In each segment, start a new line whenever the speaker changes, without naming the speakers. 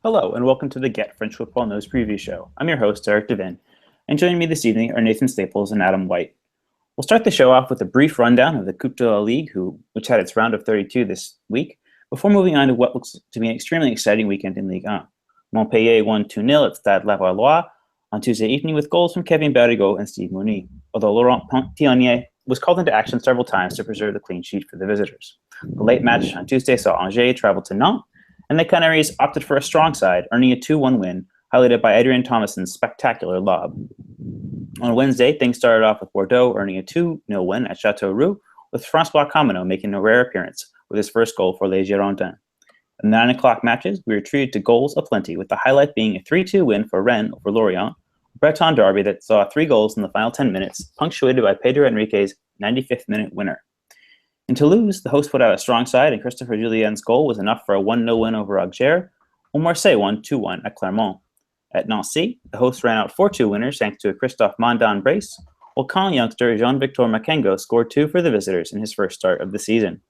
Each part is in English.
Hello, and welcome to the Get French Football News Preview Show. I'm your host, Eric Devin, and joining me this evening are Nathan Staples and Adam White. We'll start the show off with a brief rundown of the Coupe de la Ligue, which had its round of 32 this week, before moving on to what looks to be an extremely exciting weekend in Ligue 1. Montpellier won 2-0 at Stade Lavallois on Tuesday evening with goals from Kevin Barrigo and Steve Mounier, although Laurent Pionnier was called into action several times to preserve the clean sheet for the visitors. The late match on Tuesday saw Angers travel to Nantes, and the Canaries opted for a strong side, earning a 2-1 win, highlighted by Adrien Thomasson's spectacular lob. On Wednesday, things started off with Bordeaux earning a 2-0 win at Châteauroux, with François Camino making a rare appearance with his first goal for Les Girondins. In the 9 o'clock matches, we were treated to goals aplenty, with the highlight being a 3-2 win for Rennes over Lorient, a Breton derby that saw 3 goals in the final 10 minutes, punctuated by Pedro Henrique's 95th minute winner. In Toulouse, the hosts put out a strong side, and Christopher Julien's goal was enough for a 1-0 win over Auxerre, while Marseille won 2-1 at Clermont. At Nancy, the hosts ran out 4-2 winners thanks to a Christophe Mandan brace, while Caen youngster Jean-Victor Makengo scored 2 for the visitors in his first start of the season.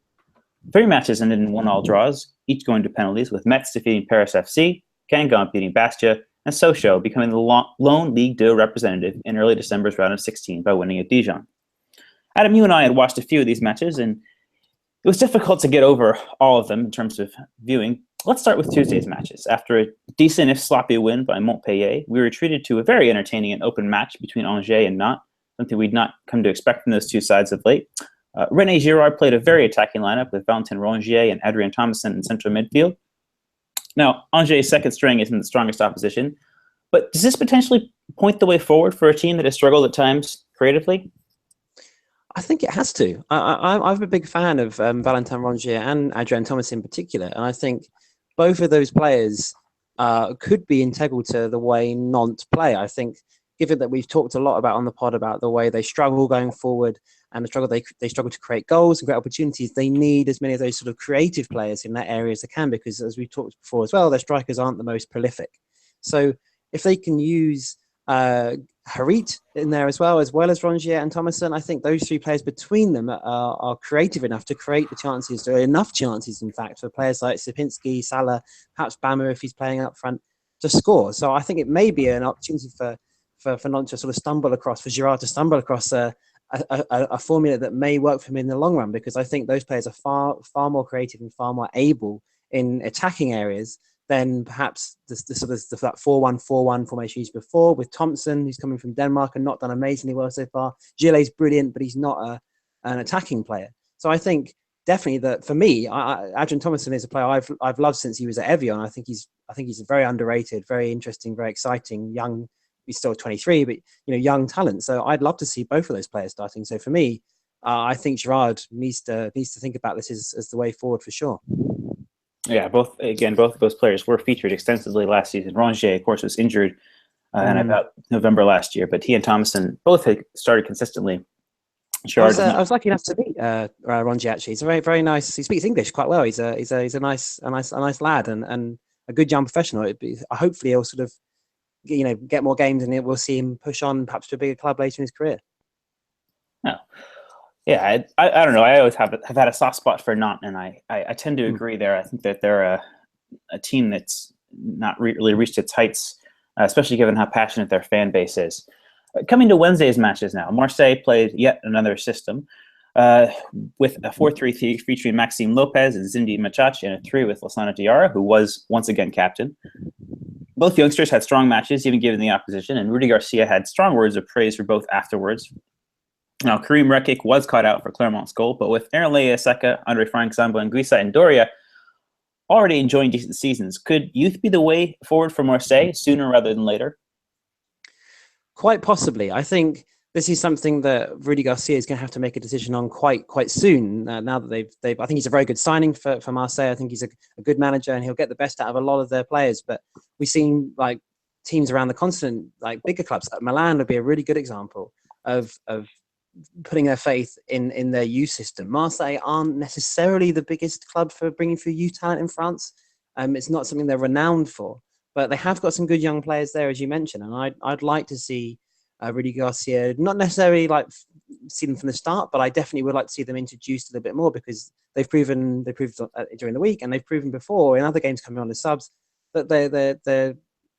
3 matches ended in 1-1 draws, each going to penalties, with Metz defeating Paris FC, Guingamp beating Bastia, and Sochaux becoming the lone Ligue 2 representative in early December's round of 16 by winning at Dijon. Adam, you and I had watched a few of these matches, and it was difficult to get over all of them in terms of viewing. Let's start with Tuesday's matches. After a decent, if sloppy, win by Montpellier, we were treated to a very entertaining and open match between Angers and Nantes, something we'd not come to expect from those two sides of late. René Girard played a very attacking lineup with Valentin Rongier and Adrien Thomasson in central midfield. Now, Angers' second string isn't the strongest opposition, but does this potentially point the way forward for a team that has struggled at times creatively?
I think it has to. I'm a big fan of Valentin Rongier and Adrien Thomas in particular, and I think both of those players could be integral to the way Nantes play. I think, given that we've talked a lot about on the pod about the way they struggle going forward and they struggle to create goals and great opportunities, they need as many of those sort of creative players in that area as they can, because as we talked before as well, their strikers aren't the most prolific. So if they can use Harit in there as well as Rongier and Thomasson, I think those 3 players between them are creative enough to create the chances, or enough chances, in fact, for players like Sipinski, Salah, perhaps Bama if he's playing up front, to score. So I think it may be an opportunity for Nantes to sort of for Girard to stumble across a formula that may work for him in the long run, because I think those players are far more creative and far more able in attacking areas than perhaps the sort of that 4-1-4-1 formation used before, with Thompson, who's coming from Denmark and not done amazingly well so far. Gillet's brilliant, but he's not an attacking player. So I think definitely that for me, Adrien Thomasson is a player I've loved since he was at Evian. I think he's a very underrated, very interesting, very exciting young. He's still 23, but young talent. So I'd love to see both of those players starting. So for me, I think Girard needs to think about this as the way forward for sure.
Yeah, both of those players were featured extensively last season. Rongier, of course, was injured in about November last year, but he and Thomasson both had started consistently.
I was lucky enough to meet Rongier. Actually, he's a very, very nice. He speaks English quite well. He's a nice lad and a good young professional. Hopefully, he'll sort of get more games, and we'll see him push on perhaps to a bigger club later in his career.
No. Yeah, I don't know. I always have had a soft spot for Nantes, and I tend to agree there. I think that they're a team that's not really reached its heights, especially given how passionate their fan base is. Coming to Wednesday's matches now, Marseille played yet another system with a 4-3-3 featuring Maxime Lopez and Zindi Machachi, and a 3 with Lassana Diarra, who was once again captain. Both youngsters had strong matches, even given the opposition, and Rudy Garcia had strong words of praise for both afterwards. Now, Karim Rekik was caught out for Clermont's goal, but with Aaron Leia-Seca, Andre Frank Samba, and Guisa and Doria already enjoying decent seasons, could youth be the way forward for Marseille sooner rather than later?
Quite possibly. I think this is something that Rudy Garcia is going to have to make a decision on quite soon. Now that they've, I think he's a very good signing for Marseille. I think he's a good manager, and he'll get the best out of a lot of their players. But we've seen like teams around the continent, like bigger clubs, like Milan would be a really good example of putting their faith in their youth system. Marseille aren't necessarily the biggest club for bringing through youth talent in France. It's not something they're renowned for, but they have got some good young players there, as you mentioned. And I'd like to see Rudy Garcia, not necessarily like see them from the start, but I definitely would like to see them introduced a little bit more, because they proved during the week, and they've proven before in other games coming on as subs, that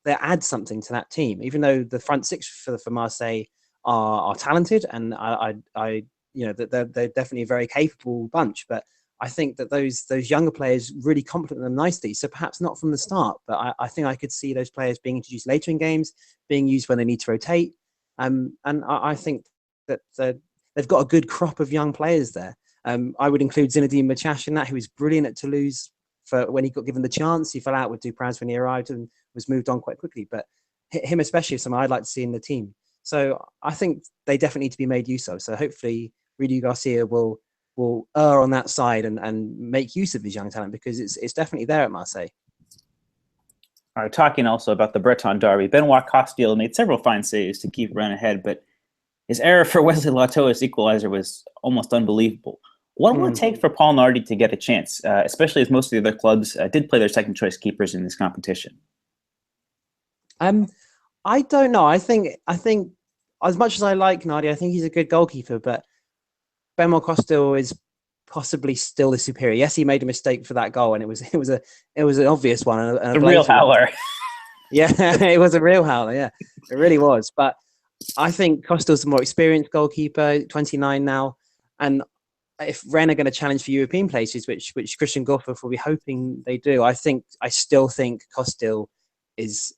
they add something to that team. Even though the front six for Marseille are talented, and I that they're definitely a very capable bunch, but I think that those younger players really complement them nicely. So perhaps not from the start, but I think I could see those players being introduced later in games, being used when they need to rotate. And I think that they've got a good crop of young players there. I would include Zinedine Machash in that, who was brilliant at Toulouse for when he got given the chance. He fell out with Dupraz when he arrived and was moved on quite quickly. But him especially is someone I'd like to see in the team. So I think they definitely need to be made use of. So hopefully Rudy Garcia will err on that side and make use of his young talent, because it's definitely there at Marseille.
All right, talking also about the Breton derby, Benoit Costil made several fine saves to keep Rennes ahead, but his error for Wesley Latour's equalizer was almost unbelievable. What will it take for Paul Nardi to get a chance, especially as most of the other clubs did play their second choice keepers in this competition?
I don't know. I think as much as I like Nardi, I think he's a good goalkeeper, but Benoit Costil is possibly still the superior. Yes, he made a mistake for that goal, and it was an obvious one. And
a real howler.
Yeah, it was a real howler. Yeah, it really was. But I think Costil's a more experienced goalkeeper, 29 now, and if Rennes are going to challenge for European places, which Christian Gourcuff will be hoping they do, I still think Costil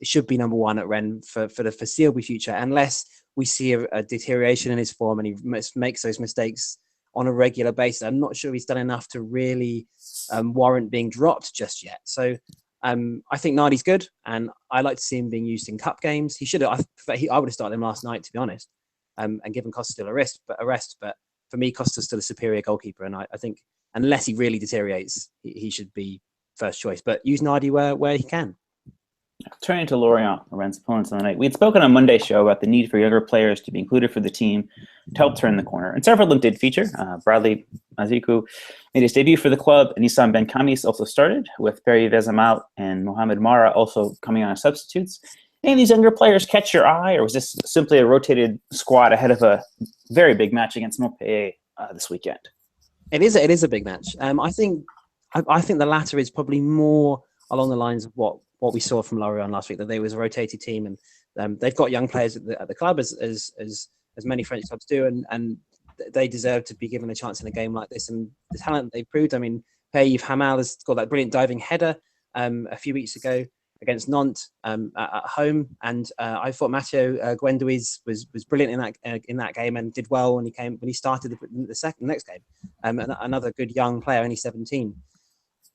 should be number one at Rennes for the foreseeable future, unless we see a deterioration in his form and he makes those mistakes on a regular basis. I'm not sure he's done enough to really warrant being dropped just yet. So I think Nardi's good, and I like to see him being used in cup games. He should have. I would have started him last night, to be honest, and given Costil a rest. But for me, Costa's still a superior goalkeeper, and I think unless he really deteriorates, he should be first choice. But use Nardi where he can.
Turning to Lorient, Rennes' opponents on the night, we had spoken on Monday's show about the need for younger players to be included for the team to help turn the corner, and several of them did feature. Bradley Mazikou made his debut for the club, and Issam Ben Khamis also started, with Perry Vezamal and Mohamed Mara also coming on as substitutes. Any of these younger players catch your eye, or was this simply a rotated squad ahead of a very big match against Montpellier this weekend?
It is a big match. I think the latter is probably more along the lines of what we saw from Lorient last week, that they was a rotated team, and they've got young players at the club as many French clubs do, and they deserve to be given a chance in a game like this. And the talent they've proved, I mean, Pierre-Yves Hamal has got that brilliant diving header a few weeks ago against Nantes at home, and I thought Mathieu Guendouzi was brilliant in that game and did well when he started the next game. Another good young player, only 17.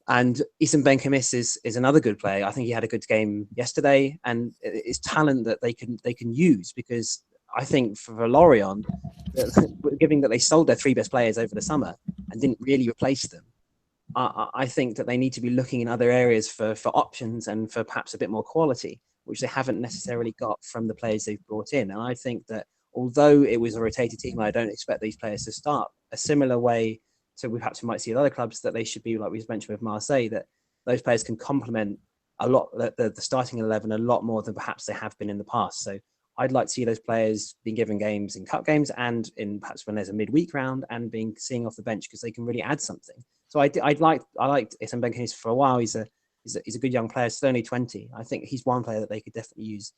And Issam Ben Khamis is another good player. I think he had a good game yesterday, and it's talent that they can use, because I think for Lorient, given that they sold their three best players over the summer and didn't really replace them, I think that they need to be looking in other areas for options and for perhaps a bit more quality, which they haven't necessarily got from the players they've brought in. And I think that although it was a rotated team, I don't expect these players to start a similar way. So we might see at other clubs that they should be, like we mentioned with Marseille, that those players can complement a lot the starting 11 a lot more than perhaps they have been in the past. So I'd like to see those players being given games in cup games and in perhaps when there's a midweek round, and seeing off the bench, because they can really add something. So I liked Issam Ben Khamis for a while. He's a good young player. Still only 20. I think he's one player that they could definitely use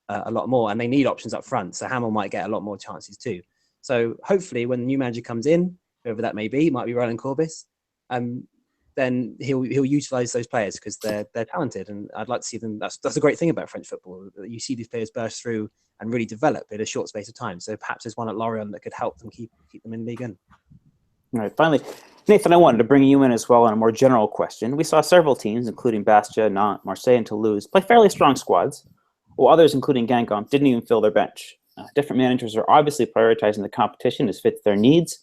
a lot more, and they need options up front. So Hamel might get a lot more chances too. So hopefully, when the new manager comes in, whoever that may be, might be Roland Courbis, then he'll utilize those players, because they're talented, and I'd like to see them. That's a great thing about French football. You see these players burst through and really develop in a short space of time. So perhaps there's one at Lorient that could help them keep them in Ligue 1.
All right, finally, Nathan, I wanted to bring you in as well on a more general question. We saw several teams, including Bastia, Nantes, Marseille, and Toulouse, play fairly strong squads, while others, including Guingamp, didn't even fill their bench. Different managers are obviously prioritizing the competition as fits their needs.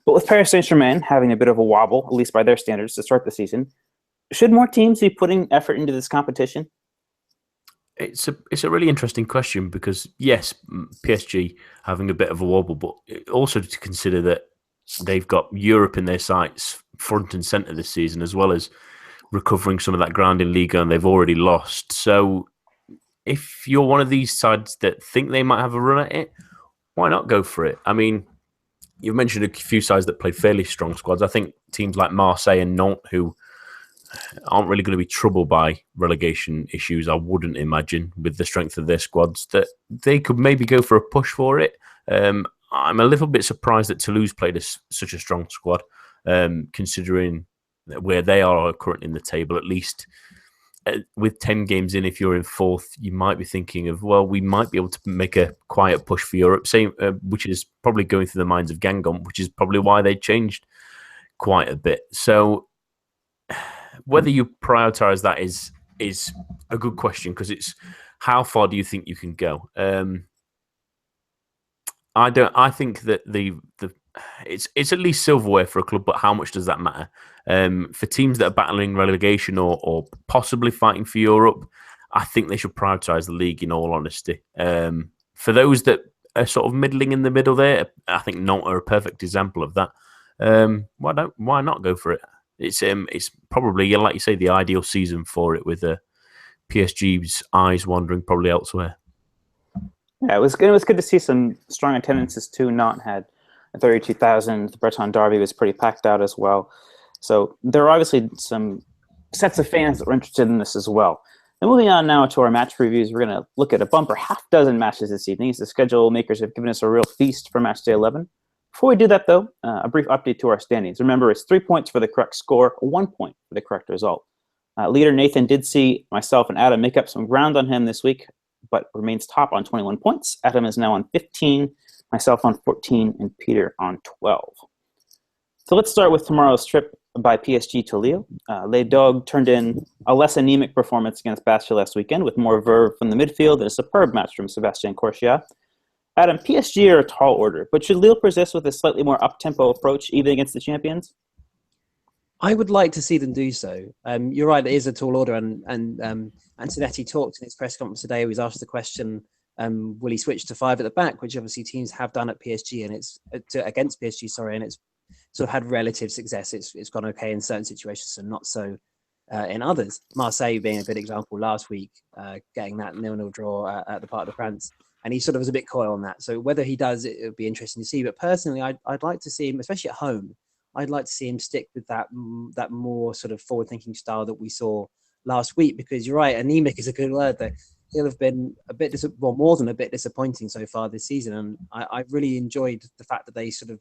But with Paris Saint-Germain having a bit of a wobble, at least by their standards, to start the season, should more teams be putting effort into this competition?
It's a really interesting question, because yes, PSG having a bit of a wobble, but also to consider that they've got Europe in their sights front and centre this season, as well as recovering some of that ground in Ligue 1 they've already lost. So if you're one of these sides that think they might have a run at it, why not go for it? I mean, you've mentioned a few sides that play fairly strong squads. I think teams like Marseille and Nantes, who aren't really going to be troubled by relegation issues, I wouldn't imagine, with the strength of their squads, that they could maybe go for a push for it. I'm a little bit surprised that Toulouse played such a strong squad, considering where they are currently in the table. At least with 10 games in, if you're in fourth, you might be thinking of, well, we might be able to make a quiet push for Europe, which is probably going through the minds of Guingamp, which is probably why they changed quite a bit. So whether you prioritise that is a good question, because it's how far do you think you can go? I think that it's at least silverware for a club, but how much does that matter? For teams that are battling relegation or possibly fighting for Europe, I think they should prioritise the league, in all honesty. For those that are sort of middling in the middle there, I think Nantes are a perfect example of that. Why not go for it? It's probably, like you say, the ideal season for it, with PSG's eyes wandering probably elsewhere.
Yeah, it was good to see some strong attendances too. Nantes had 32,000. The Breton Derby was pretty packed out as well. So there are obviously some sets of fans that were interested in this as well. And moving on now to our match previews, we're going to look at a bumper half dozen matches this evening, as the schedule makers have given us a real feast for Matchday 11. Before we do that, though, a brief update to our standings. Remember, it's 3 points for the correct score, 1 point for the correct result. Leader Nathan did see myself and Adam make up some ground on him this week, but remains top on 21 points. Adam is now on 15, myself on 14, and Peter on 12. So let's start with tomorrow's trip by PSG to Lille. Les Dogs turned in a less anemic performance against Bastia last weekend, with more verve from the midfield and a superb match from Sébastien Corchia. Adam, PSG are a tall order, but should Lille persist with a slightly more up-tempo approach, even against the champions?
I would like to see them do so. You're right, it is a tall order, and Antonetti talked in his press conference today. He was asked the question, will he switch to 5 at the back, which obviously teams have done at PSG, and it's against PSG, and it's sort of had relative success. It's gone okay in certain situations and not so in others. Marseille being a good example last week, getting that 0-0 draw at the Parc des Princes. And he sort of was a bit coy on that. So whether he does, it would be interesting to see. But personally, I'd like to see him, especially at home, I'd like to see him stick with that more sort of forward-thinking style that we saw last week. Because you're right, anemic is a good word. That he'll have been a bit, more than a bit disappointing so far this season. And I really enjoyed the fact that they sort of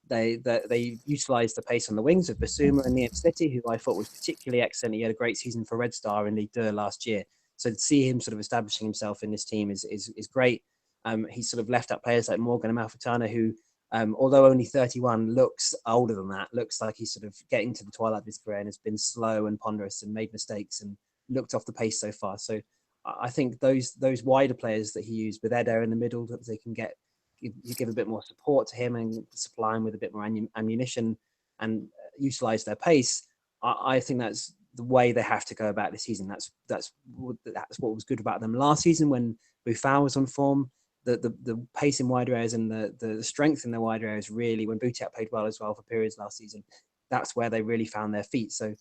they utilised the pace on the wings of Basuma and Liam City, who I thought was particularly excellent. He had a great season for Red Star in Ligue 2 last year. So to see him sort of establishing himself in this team is great. He's sort of left up players like Morgan Amalfitano, who, although only 31, looks older than that. Looks like he's sort of getting to the twilight of his career and has been slow and ponderous and made mistakes and looked off the pace so far. So I think those wider players that he used with Eder in the middle, that they can give a bit more support to him and supply him with a bit more ammunition and utilise their pace. I think that's the way they have to go about this season. That's what was good about them last season when Buffon was on form. The pace in wider areas and the strength in the wider areas, really, when Boutiak played well as well for periods last season, that's where they really found their feet. So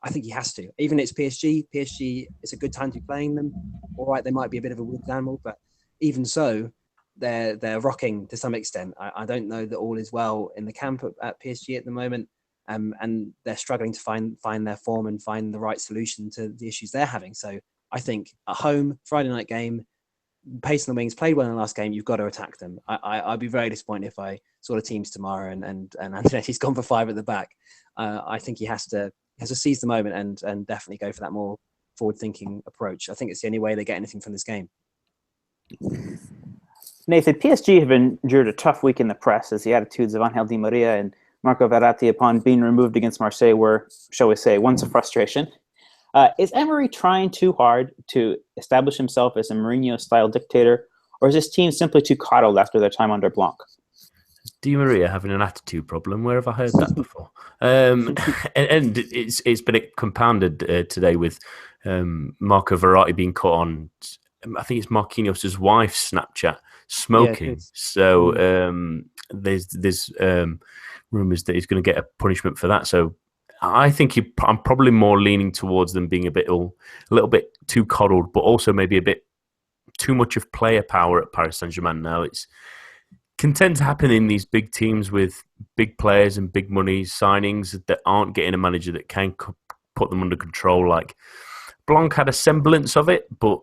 I think he has to. Even it's PSG. PSG, it's a good time to be playing them. All right, they might be a bit of a wood animal, but even so, they're rocking to some extent. I don't know that all is well in the camp at PSG at the moment. And they're struggling to find their form and find the right solution to the issues they're having. So I think at home, Friday night game, pace on the wings, played well in the last game, you've got to attack them. I'd be very disappointed if I saw the teams tomorrow and Antonetti's gone for 5 at the back. I think he has to seize the moment and definitely go for that more forward-thinking approach. I think it's the only way they get anything from this game.
Nathan, PSG have endured a tough week in the press as the attitudes of Angel Di Maria and Marco Verratti upon being removed against Marseille were, shall we say, once a frustration. Is Emery trying too hard to establish himself as a Mourinho-style dictator, or is this team simply too coddled after their time under Blanc?
Di Maria having an attitude problem? Where have I heard that before? And it's been compounded today with Marco Verratti being caught on, I think it's Marquinhos' wife's Snapchat, smoking.
Yeah,
so there's rumours that he's going to get a punishment for that. So I think I'm probably more leaning towards them being a little bit too coddled, but also maybe a bit too much of player power at Paris Saint-Germain now. It's can tend to happen in these big teams with big players and big money signings that aren't getting a manager that can put them under control. Like Blanc had a semblance of it, but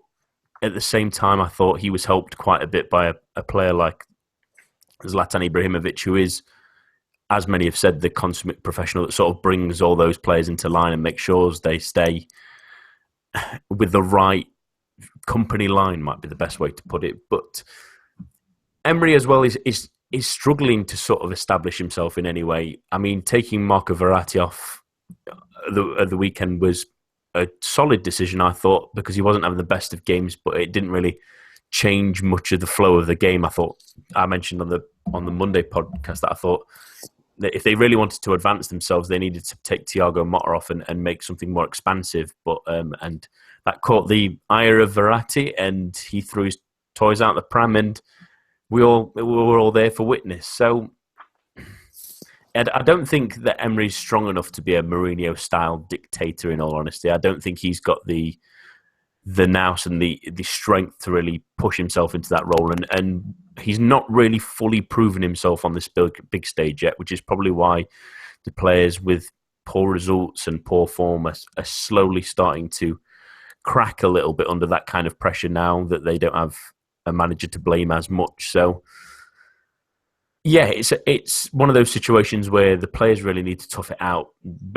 at the same time, I thought he was helped quite a bit by a player like Zlatan Ibrahimovic, who is, as many have said, the consummate professional that sort of brings all those players into line and makes sure they stay with the right company line, might be the best way to put it. But Emery as well is struggling to sort of establish himself in any way. I mean, taking Marco Verratti off the weekend was a solid decision, I thought, because he wasn't having the best of games, but it didn't really change much of the flow of the game. I mentioned on the Monday podcast that I thought that if they really wanted to advance themselves, they needed to take Thiago Motta off and make something more expansive. But and that caught the ire of Verratti, and he threw his toys out the pram, and we were all there for witness. So I don't think that Emery's strong enough to be a Mourinho-style dictator, in all honesty. I don't think he's got the nous and the strength to really push himself into that role. And he's not really fully proven himself on this big stage yet, which is probably why the players with poor results and poor form are slowly starting to crack a little bit under that kind of pressure now that they don't have a manager to blame as much. So yeah, it's one of those situations where the players really need to tough it out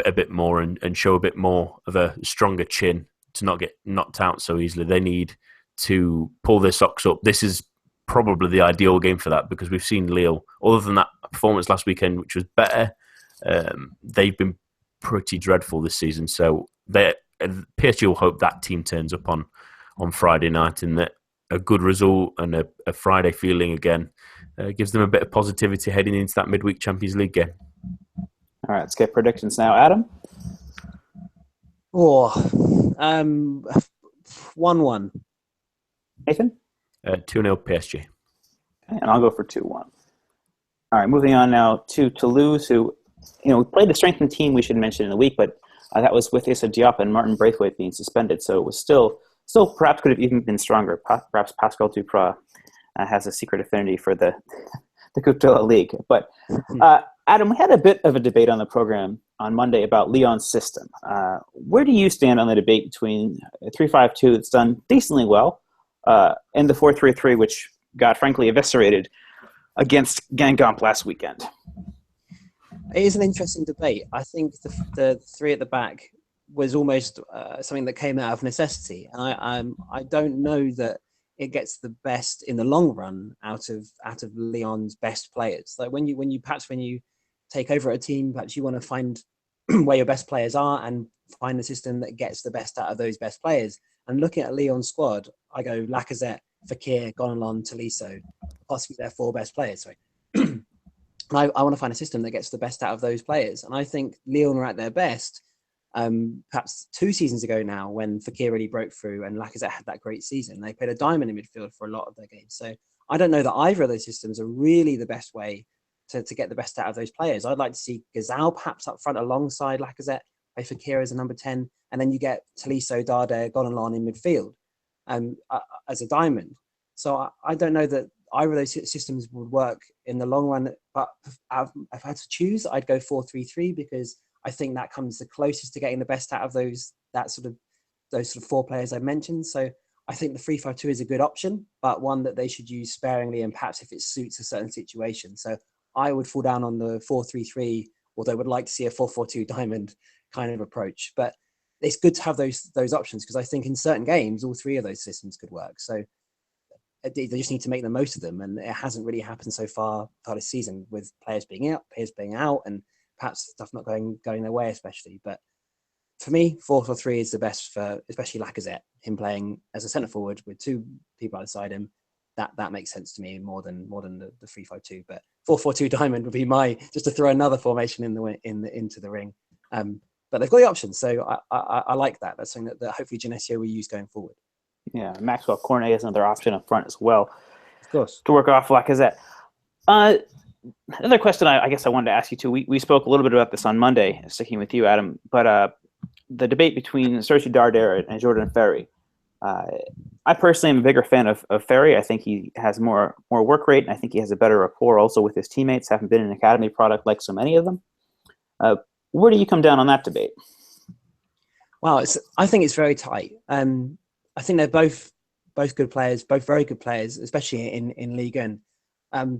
a bit more and show a bit more of a stronger chin to not get knocked out so easily. They need to pull their socks up. This is probably the ideal game for that, because we've seen Lille, other than that performance last weekend, which was better, they've been pretty dreadful this season. So PSG will hope that team turns up on Friday night, and that a good result and a Friday feeling again gives them a bit of positivity heading into that midweek Champions League game.
All right, let's get predictions now. Adam?
1-1.
Nathan?
2-0 PSG.
And I'll go for 2-1. All right, moving on now to Toulouse, who played the strengthened team we should mention in the week, but that was with Issa Diop and Martin Braithwaite being suspended, so it was still perhaps could have even been stronger. Perhaps Pascal Duprat has a secret affinity for the Coupe de la Ligue. But Adam, we had a bit of a debate on the program on Monday about Lyon's system. Where do you stand on the debate between a 3-5-2 that's done decently well and the 4-3-3, which got frankly eviscerated against Guingamp last weekend?
It is an interesting debate. I think the three at the back was almost something that came out of necessity. And I don't know that it gets the best in the long run out of Lyon's best players. Like when you take over a team, perhaps you want to find where your best players are and find a system that gets the best out of those best players. And looking at Lyon's squad, I go Lacazette, Fekir, Gonalon, Tolisso, possibly their four best players. Sorry. And I want to find a system that gets the best out of those players. And I think Lyon are at their best perhaps 2 seasons ago now, when Fekir really broke through and Lacazette had that great season. They played a diamond in midfield for a lot of their games. So I don't know that either of those systems are really the best way to get the best out of those players. I'd like to see Gazal perhaps up front alongside Lacazette, play Fekir as a number 10, and then you get Tolisso, Dardé, Gonalon in midfield as a diamond. So I don't know that either of those systems would work in the long run, but if I had to choose, I'd go 4-3-3, because I think that comes the closest to getting the best out of those sort of four players I mentioned. So I think the 3-5-2 is a good option, but one that they should use sparingly and perhaps if it suits a certain situation. So I would fall down on the 4-3-3, although I would like to see a 4-4-2 diamond kind of approach. But it's good to have those options, because I think in certain games, all three of those systems could work. So they just need to make the most of them. And it hasn't really happened so far this season, with players being out, and perhaps stuff not going their way, especially. But for me, 4-4-3 is the best for especially Lacazette. Him playing as a centre forward with two people outside him, that makes sense to me more than the 3-5-2. But 4-4-2 diamond would be just to throw another formation into the ring. But they've got the options, so I like that. That's something that hopefully Genesio will use going forward.
Yeah, Maxwell Cornet is another option up front as well,
of course,
to work off Lacazette. Another question I guess I wanted to ask you too. We spoke a little bit about this on Monday, sticking with you, Adam. But the debate between Sergi Darder and Jordan Ferry. I personally am a bigger fan of Ferry. I think he has more work rate, and I think he has a better rapport also with his teammates, having been an academy product like so many of them. Where do you come down on that debate?
Wow, I think it's very tight. I think they're both good players, both very good players, especially in Ligue.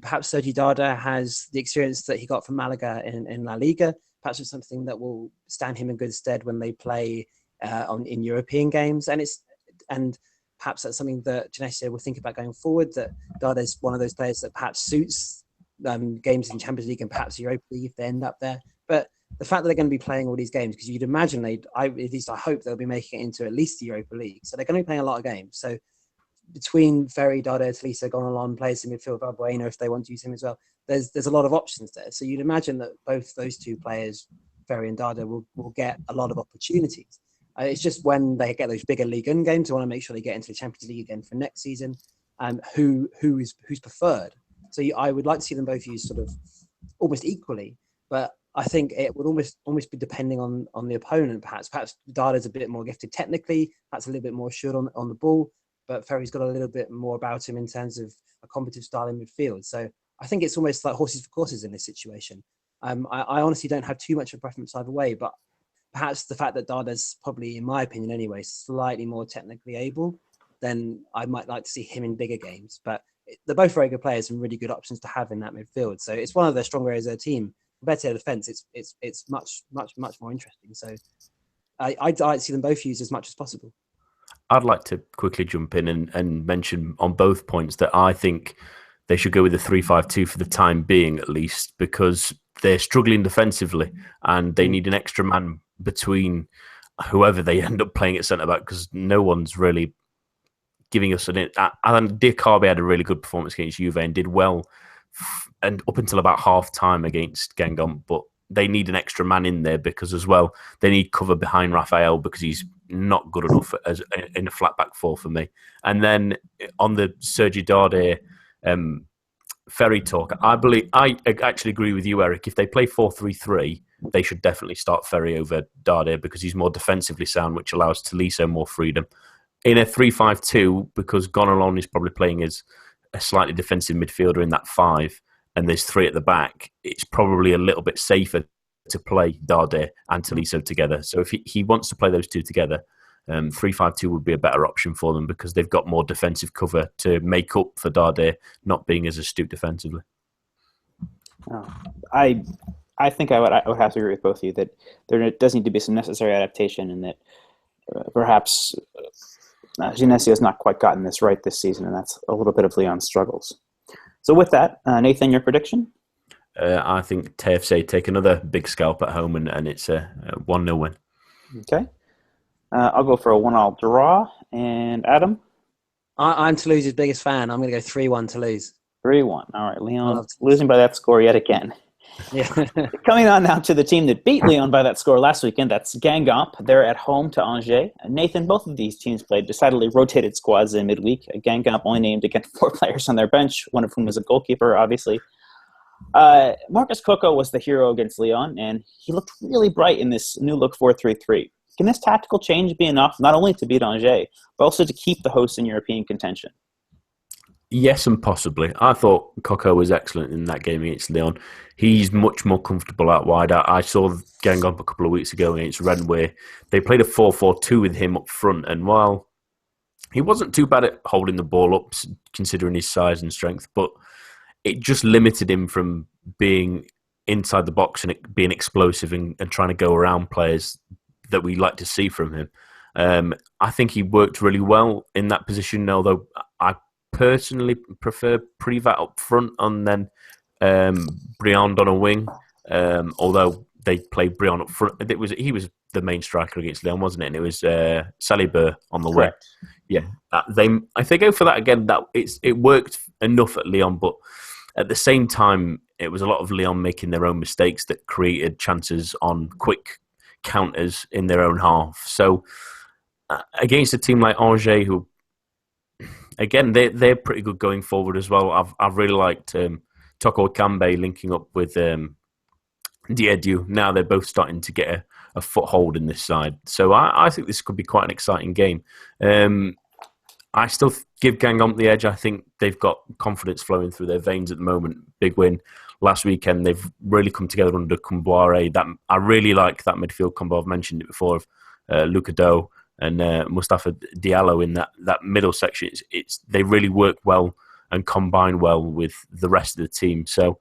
Perhaps Sergi Darder has the experience that he got from Malaga in La Liga. Perhaps it's something that will stand him in good stead when they play in European games. And perhaps that's something that Genesio will think about going forward, that Darder's one of those players that perhaps suits games in Champions League and perhaps Europa League if they end up there. But the fact that they're going to be playing all these games, because you'd imagine at least I hope they'll be making it into at least the Europa League. So they're going to be playing a lot of games. So between Ferry, Darder, Tolisso, Gonalon, players in midfield, Valbuena, if they want to use him as well, there's a lot of options there. So you'd imagine that both those two players, Ferry and Darder, will get a lot of opportunities. It's just when they get those bigger Ligue 1 games, they want to make sure they get into the Champions League again for next season. Who's preferred? So I would like to see them both used sort of almost equally, but I think it would almost be depending on the opponent. Perhaps Darder's a bit more gifted technically, perhaps a little bit more assured on the ball, but Ferry's got a little bit more about him in terms of a competitive style in midfield. So I think it's almost like horses for courses in this situation. I honestly don't have too much of a preference either way, but perhaps the fact that Darder's probably, in my opinion anyway, slightly more technically able, then I might like to see him in bigger games. But they're both very good players and really good options to have in that midfield. So it's one of their stronger areas of their team. Compared to their defence, it's much more interesting. So I'd like to see them both used as much as possible.
I'd like to quickly jump in and mention on both points that I think they should go with the 3-5-2 for the time being, at least, because they're struggling defensively and they need an extra man between whoever they end up playing at centre-back, because no one's really giving us an... And Diakabe had a really good performance against Juve and did well and up until about half-time against Guingamp, but they need an extra man in there because as well, they need cover behind Raphael because he's not good enough as in a flat back four for me. And then on the Sergi Darder Ferry talk, I actually agree with you, Eric. If they play 4-3-3, they should definitely start Ferry over Darder because he's more defensively sound, which allows Tolisso more freedom. In a 3-5-2, because Gonalon is probably playing as a slightly defensive midfielder in that 5, and there's 3 at the back, it's probably a little bit safer to play Darder and Tolisso together. So if he wants to play those two together, 3-5-2 would be a better option for them because they've got more defensive cover to make up for Darder not being as astute defensively.
I think I would have to agree with both of you that there does need to be some necessary adaptation, and that perhaps Genesio has not quite gotten this right this season, and that's a little bit of Lyon's struggles. So with that, Nathan, your prediction?
I think TFC take another big scalp at home, and it's a 1-0 win.
Okay. I'll go for a 1-1 draw. And Adam?
I'm Toulouse's biggest fan. I'm going to go 3-1 Toulouse.
3-1. All right, Lyon losing by that score yet again.
Yeah.
Coming on now to the team that beat Lyon by that score last weekend, that's Guingamp. They're at home to Angers. Nathan, both of these teams played decidedly rotated squads in midweek. Guingamp only named to get 4 players on their bench, one of whom was a goalkeeper, obviously. Marcus Coco was the hero against Lyon, and he looked really bright in this new-look 4-3-3. Can this tactical change be enough not only to beat Angers, but also to keep the hosts in European contention?
Yes, and possibly. I thought Coco was excellent in that game against Lyon. He's much more comfortable out wide. I saw Guingamp a couple of weeks ago against Rennes where they played a 4-4-2 with him up front, and while he wasn't too bad at holding the ball up, considering his size and strength, but it just limited him from being inside the box and being explosive and trying to go around players that we like to see from him. I think he worked really well in that position, although I personally prefer Privat up front and then Briand on a wing. Although they played Briand up front, he was the main striker against Lyon, wasn't it? And it was Salibur on the wing. Yeah, if they go for that again, it worked enough at Lyon, but at the same time, it was a lot of Lyon making their own mistakes that created chances on quick counters in their own half. So against a team like Angers, who again they're pretty good going forward as well. I've really liked Toko Kambe linking up with Diédiou. Now they're both starting to get a foothold in this side. So I think this could be quite an exciting game. I still give Guingamp the edge. I think they've got confidence flowing through their veins at the moment. Big win last weekend. They've really come together under Comboire. I really like that midfield combo. I've mentioned it before of Luka Do and Mustafa Diallo in that middle section. They really work well and combine well with the rest of the team. So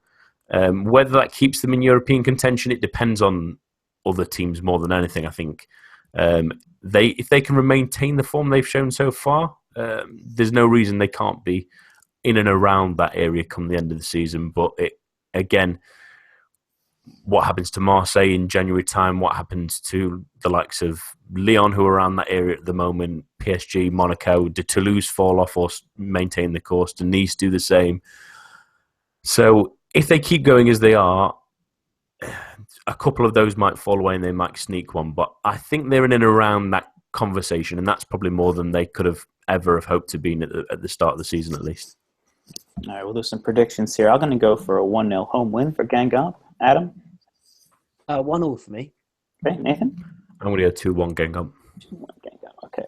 whether that keeps them in European contention, it depends on other teams more than anything. I think if they can maintain the form they've shown so far, there's no reason they can't be in and around that area come the end of the season. But again, what happens to Marseille in January time, what happens to the likes of Lyon, who are around that area at the moment, PSG, Monaco, did Toulouse fall off or maintain the course? Do Nice do the same? So if they keep going as they are, a couple of those might fall away and they might sneak one. But I think they're in and around that conversation, and that's probably more than they could have ever have hoped to be at the start of the season, at least.
All right, we'll do some predictions here. I'm going to go for a 1-0 home win for Guingamp. Adam?
1-1 for me.
Okay, Nathan?
I'm going to go 2-1 Guingamp.
2-1 Guingamp, okay.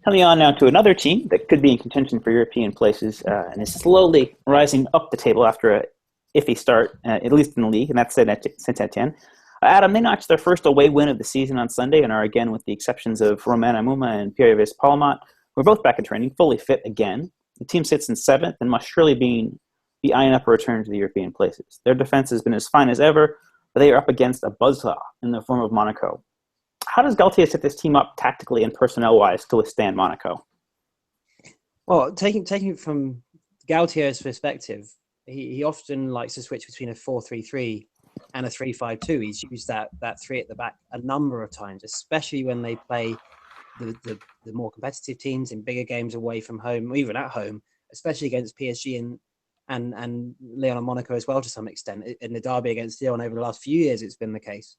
Coming on now to another team that could be in contention for European places and is slowly rising up the table after a iffy start, at least in the league, and that's Saint-Etienne. Adam, they notched their first away win of the season on Sunday and are again, with the exceptions of Romain Amouma and Pierre-Yves Palmont, who are both back in training, fully fit again. The team sits in 7th and must surely be eyeing up a return to the European places. Their defense has been as fine as ever, but they are up against a buzzsaw in the form of Monaco. How does Galtier set this team up tactically and personnel-wise to withstand Monaco?
Well, taking it from Galtier's perspective, he often likes to switch between a 4-3-3 and a 3-5-2. He's used that 3 at the back a number of times, especially when they play the more competitive teams in bigger games away from home, or even at home, especially against PSG and Lyon and Monaco as well to some extent. In the derby against Lyon over the last few years, it's been the case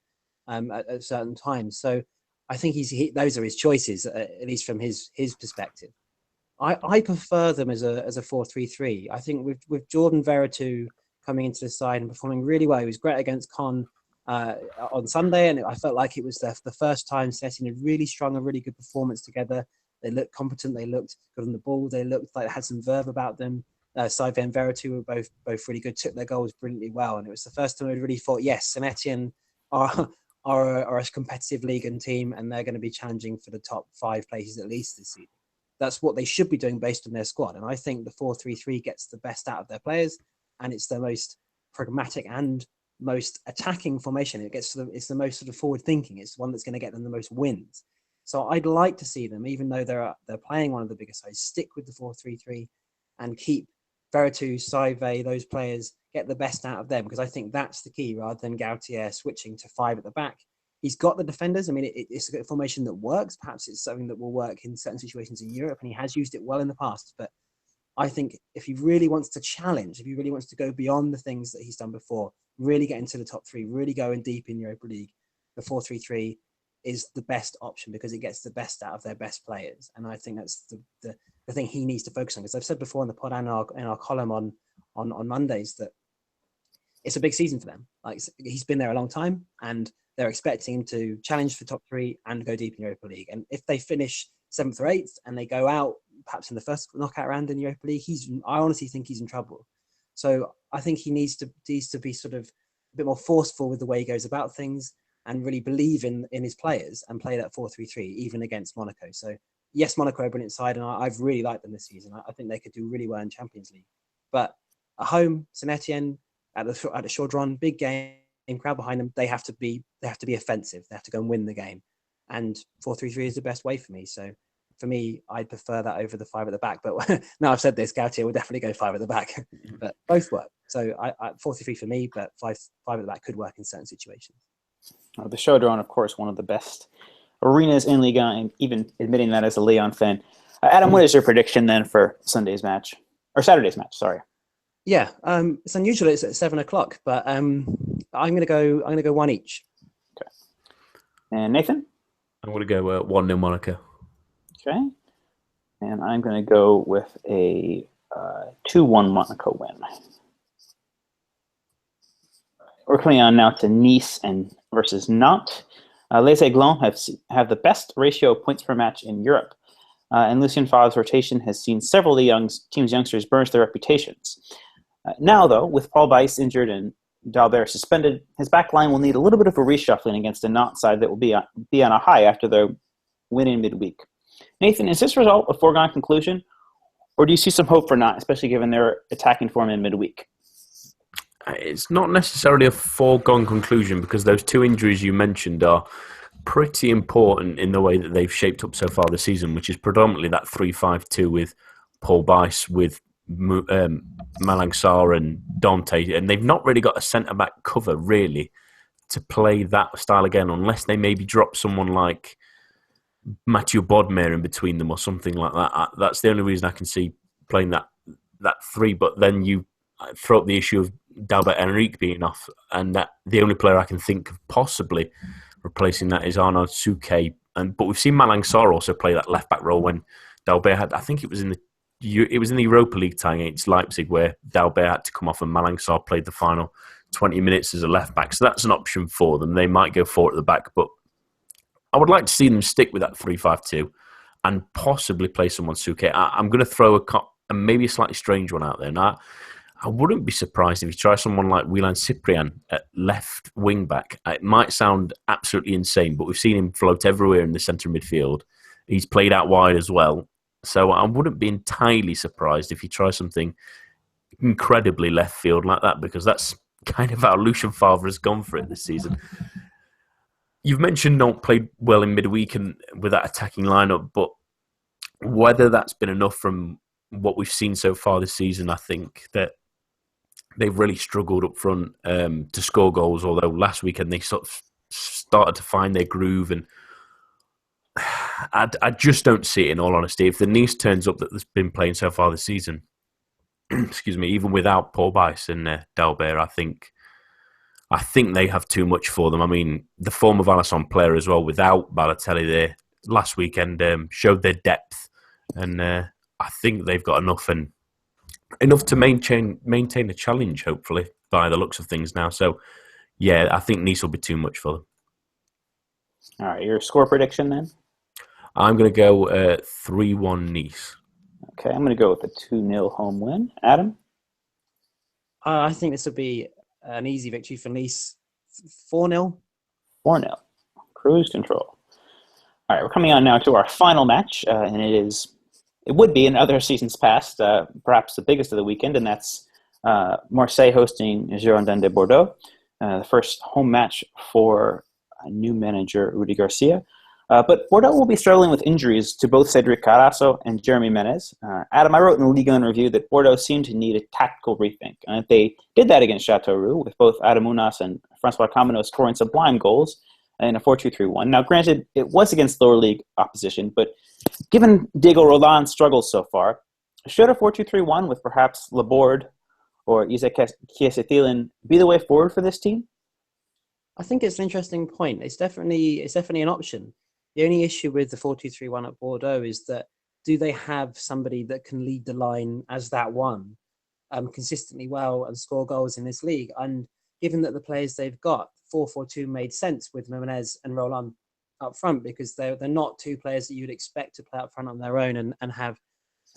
at certain times. So I think those are his choices, at least from his perspective. I prefer them as a 4-3-3. I think with Jordan Veretout coming into the side and performing really well, he was great against Caen on Sunday, and I felt like it was the first time setting a really strong and really good performance together. They looked competent, they looked good on the ball, they looked like they had some verve about them. Saive and Veretout were both really good, took their goals brilliantly well, and it was the first time I really thought, yes, Saint Etienne are a competitive league and team, and they're going to be challenging for the top 5 places at least this season. That's what they should be doing based on their squad, and I think the 4-3-3 gets the best out of their players, and it's the most pragmatic and most attacking formation. It's the most sort of forward thinking. It's the one that's going to get them the most wins. So I'd like to see them, even though they're playing one of the biggest sides, stick with the 4-3-3 and keep Veretout, Saive, those players, get the best out of them, because I think that's the key, rather than Gautier switching to 5 at the back. He's got the defenders. I mean, it's a formation that works. Perhaps it's something that will work in certain situations in Europe, and he has used it well in the past. But I think if he really wants to challenge, if he really wants to go beyond the things that he's done before, really get into the top 3, really go in deep in Europa League, the 4-3-3 is the best option because it gets the best out of their best players. And I think that's the thing he needs to focus on. Because I've said before in the pod and in our column on Mondays that it's a big season for them. Like, he's been there a long time, and they're expecting him to challenge for top 3 and go deep in Europa League. And if they finish 7th or 8th and they go out perhaps in the first knockout round in Europa League, I honestly think he's in trouble. So I think he needs to be sort of a bit more forceful with the way he goes about things and really believe in his players and play that 4-3-3 even against Monaco. So yes, Monaco are a brilliant side, and I've really liked them this season. I think they could do really well in Champions League. But at home, Saint Etienne at the Chaudron, big game, crowd behind them, they have to be offensive. They have to go and win the game. And 4-3-3 is the best way for me. So for me, I'd prefer that over the 5 at the back. But now I've said this, Gautier will definitely go 5 at the back. But both work. So 4-3-3 for me, but 5 at the back could work in certain situations.
The Chaudron, of course, one of the best arenas in Ligue 1, and even admitting that as a Lyon fan. Adam, what is your prediction then for Sunday's match? Or Saturday's match, sorry.
Yeah, it's unusual. It's at 7:00, but I'm going to go 1 each.
Okay. And Nathan?
I'm going to go 1-0 Monaco.
Okay. And I'm going to go with a 2-1 Monaco win. We're coming on now to Nice versus Nantes. Les Aiglons have the best ratio of points per match in Europe. And Lucien Favre's rotation has seen several of the team's youngsters burnish their reputations. Now, though, with Paul Bice injured and Dalbert suspended, his back line will need a little bit of a reshuffling against a Nantes side that will be on a high after their win in midweek. Nathan, is this result a foregone conclusion, or do you see some hope for not, especially given their attacking form in midweek?
It's not necessarily a foregone conclusion because those two injuries you mentioned are pretty important in the way that they've shaped up so far this season, which is predominantly that 3-5-2 with Paul Bice, with Malang Sarr and Dante, and they've not really got a centre-back cover, really, to play that style again, unless they maybe drop someone like Mathieu Bodmer in between them or something like that. That's the only reason I can see playing that three, but then you throw up the issue of Dalbert Enrique being off, and that the only player I can think of possibly replacing that is Arnaud Souquet. But we've seen Malang Sarr also play that left back role when Dalbert had. I think it was in the Europa League tie against Leipzig where Dalbert had to come off and Malang Sarr played the final 20 minutes as a left back. So that's an option for them. They might go for it at the back, but I would like to see them stick with that 3-5-2 and possibly play someone Souquet. I'm going to throw maybe a slightly strange one out there. Now, I wouldn't be surprised if you try someone like Wieland Cyprian at left wing back. It might sound absolutely insane, but we've seen him float everywhere in the centre midfield. He's played out wide as well. So I wouldn't be entirely surprised if you try something incredibly left field like that, because that's kind of how Lucien Favre has gone for it this season. You've mentioned Nantes played well in midweek and with that attacking lineup, but whether that's been enough from what we've seen so far this season, I think that they've really struggled up front to score goals, although last weekend they sort of started to find their groove, and I just don't see it, in all honesty. If the Nice turns up that has been playing so far this season, excuse me, even without Paul Bice and Dalbert, I think they have too much for them. I mean, the form of Alisson player as well, without Balotelli there last weekend, showed their depth, and I think they've got enough to maintain a challenge, hopefully, by the looks of things now. So, yeah, I think Nice will be too much for them.
All right, your score prediction then?
I'm going to go 3-1 Nice.
Okay, I'm going to go with a 2-0 home win. Adam?
I think this will be an easy victory for Nice. 4-0.
4-0. Cruise control. All right, we're coming on now to our final match, and it would be in other seasons past, perhaps the biggest of the weekend, and that's Marseille hosting Girondins de Bordeaux, the first home match for new manager Rudy Garcia. But Bordeaux will be struggling with injuries to both Cedric Carasso and Jeremy Menez. Adam, I wrote in the Ligue review that Bordeaux seemed to need a tactical rethink, and that they did that against Châteauroux, with both Adam Ounas and Francois Camino scoring sublime goals in a 4-2-3-1. Now, granted, it was against lower league opposition, but given Diego Roland's struggles so far, should a 4-2-3-1 with perhaps Laborde or Isaac Kiese-Thielen be the way forward for this team?
I think it's an interesting point. It's definitely an option. The only issue with the 4-2-3-1 at Bordeaux is that do they have somebody that can lead the line as that one consistently well and score goals in this league? And given that the players they've got, 4-4-2 made sense with Menez and Roland up front, because they're not two players that you'd expect to play up front on their own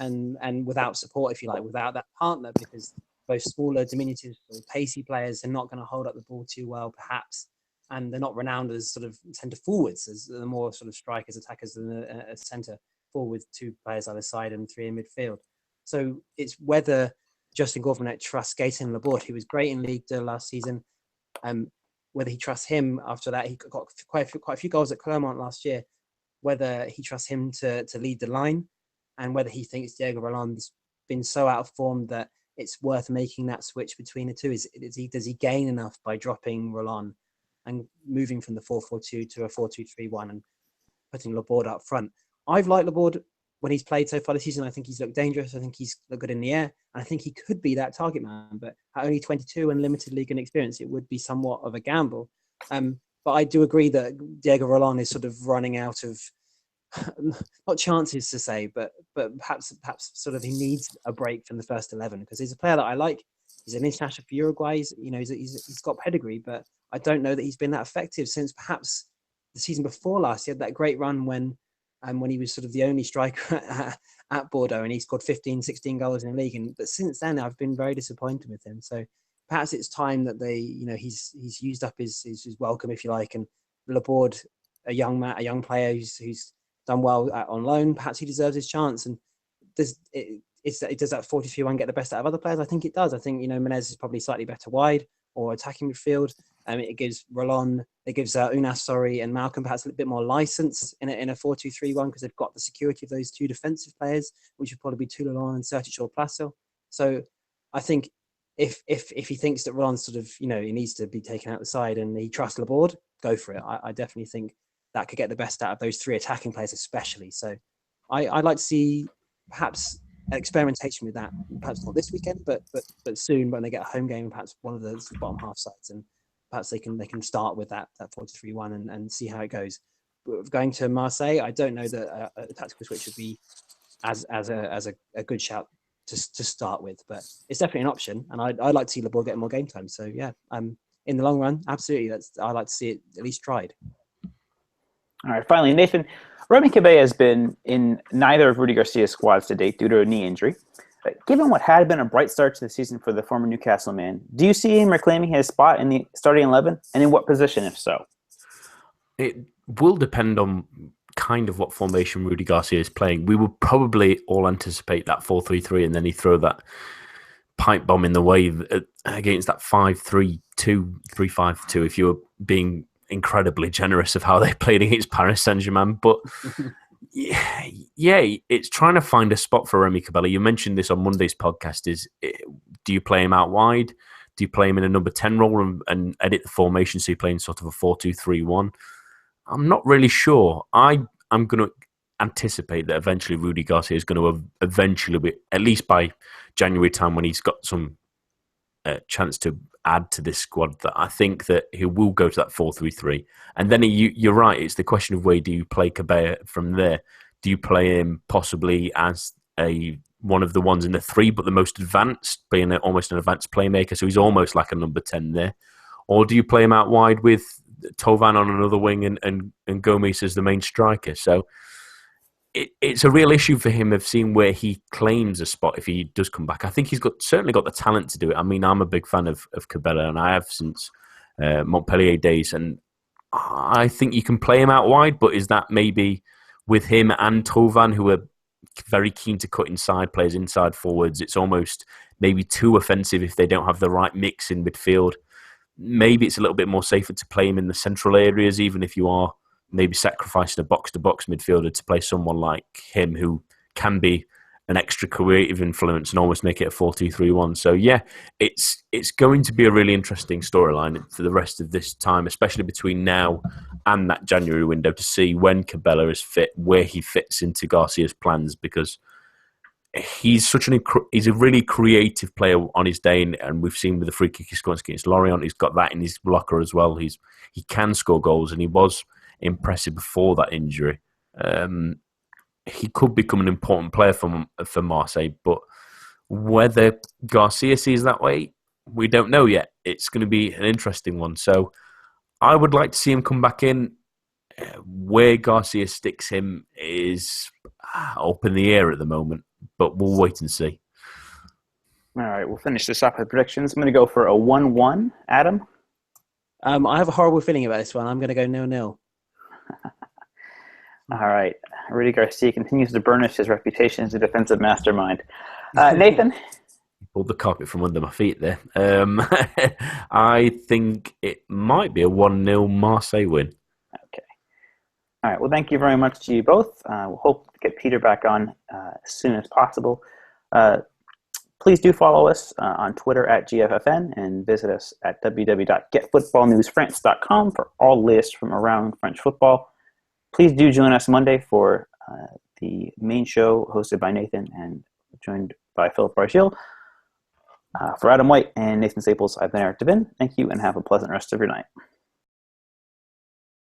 and without support, if you like, without that partner, because both smaller, diminutive, pacey players are not going to hold up the ball too well, perhaps. And they're not renowned as sort of centre forwards, as the more sort of strikers, attackers than a centre forward with two players either side and three in midfield. So it's whether Justin Gourvenec trusts Gaëtan Laborde, who was great in Ligue 2 last season, whether he trusts him after that. He got quite a few goals at Clermont last year, whether he trusts him to lead the line, and whether he thinks Diego Roland's been so out of form that it's worth making that switch between the two. Does he gain enough by dropping Roland and moving from the 4-4-2 to a 4-2-3-1 and putting Laborde up front? I've liked Laborde when he's played so far this season. I think he's looked dangerous. I think he's looked good in the air. And I think he could be that target man. But at only 22 and limited league and experience, it would be somewhat of a gamble. But I do agree that Diego Roland is sort of running out of, not chances to say, but perhaps sort of he needs a break from the first 11, because he's a player that I like. He's an international for Uruguay. He's got pedigree, but I don't know that he's been that effective since perhaps the season before last. He had that great run when he was sort of the only striker at Bordeaux, and he scored 15, 16 goals in the league. But since then, I've been very disappointed with him. So perhaps it's time that he's used up his welcome, if you like. And Laborde, a young player who's done well on loan. Perhaps he deserves his chance. And does that 43-1 get the best out of other players? I think it does. I think, Menez is probably slightly better wide or attacking midfield. It gives Roland, it gives Unas, and Malcolm perhaps a little bit more license in a 4-2-3-1 because they've got the security of those two defensive players, which would probably be Toulon and Sertic or Plasil. So I think if he thinks that Roland sort of, he needs to be taken out the side and he trusts Laborde, go for it. I definitely think that could get the best out of those three attacking players especially. So I'd like to see perhaps experimentation with that, perhaps not this weekend, but soon when they get a home game, perhaps one of the bottom half sides, and perhaps they can start with that 4-3-1 and see how it goes. But going to Marseille, I don't know that a tactical switch would be as a good shout to start with, but it's definitely an option, and I'd like to see Laborde get more game time. So yeah, in the long run, absolutely, I'd like to see it at least tried.
All right, finally, Nathan, Remy Coupe has been in neither of Rudy Garcia's squads to date due to a knee injury. Given what had been a bright start to the season for the former Newcastle man, do you see him reclaiming his spot in the starting 11, and in what position, if so?
It will depend on kind of what formation Rudy Garcia is playing. We would probably all anticipate that 4-3-3, and then he throw that pipe bomb in the way against that 5-3-2, 3-5-2, if you were being incredibly generous of how they played against Paris Saint-Germain. But yeah, it's trying to find a spot for Remy Cabella. You mentioned this on Monday's podcast. Do you play him out wide? Do you play him in a number 10 role and edit the formation so you're playing sort of a 4-2-3-1? I'm not really sure. I'm going to anticipate that eventually Rudy Garcia is going to eventually be, at least by January time when he's got some chance to add to this squad, that I think that he will go to that 4-3-3. And then you're right, it's the question of where do you play Cabella from there? Do you play him possibly as one of the ones in the three, but the most advanced, being almost an advanced playmaker, so he's almost like a number 10 there? Or do you play him out wide with Thauvin on another wing and Gomes as the main striker? So it's a real issue for him of seeing where he claims a spot if he does come back. I think he's certainly got the talent to do it. I mean, I'm a big fan of Cabella, and I have since Montpellier days, and I think you can play him out wide, but is that maybe with him and Thauvin, who are very keen to cut inside, players inside forwards, it's almost maybe too offensive if they don't have the right mix in midfield. Maybe it's a little bit more safer to play him in the central areas, even if you are maybe sacrificing a box-to-box midfielder to play someone like him who can be an extra creative influence and almost make it a 4-2-3-1. So yeah, it's going to be a really interesting storyline for the rest of this time, especially between now and that January window, to see when Cabella is fit, where he fits into Garcia's plans, because he's he's a really creative player on his day, and we've seen with the free kick he scores against Lorient, he's got that in his locker as well. He can score goals, and he was impressive before that injury. He could become an important player for Marseille, but whether Garcia sees that way, we don't know yet. It's going to be an interesting one. So I would like to see him come back in. Where Garcia sticks him is up in the air at the moment, but we'll wait and see.
All right, we'll finish this off with predictions. I'm going to go for a 1-1. Adam?
I have a horrible feeling about this one. I'm going to go 0-0.
All right. Rudy Garcia continues to burnish his reputation as a defensive mastermind. Nathan?
Pulled the carpet from under my feet there. I think it might be a 1-0 Marseille win.
Okay. All right. Well, thank you very much to you both. We'll hope to get Peter back on as soon as possible. Please do follow us on Twitter at GFFN and visit us at www.getfootballnewsfrance.com for all lists from around French football. Please do join us Monday for the main show hosted by Nathan and joined by Philip Bargil. For Adam White and Nathan Staples, I've been Eric Devin. Thank you and have a pleasant rest of your night.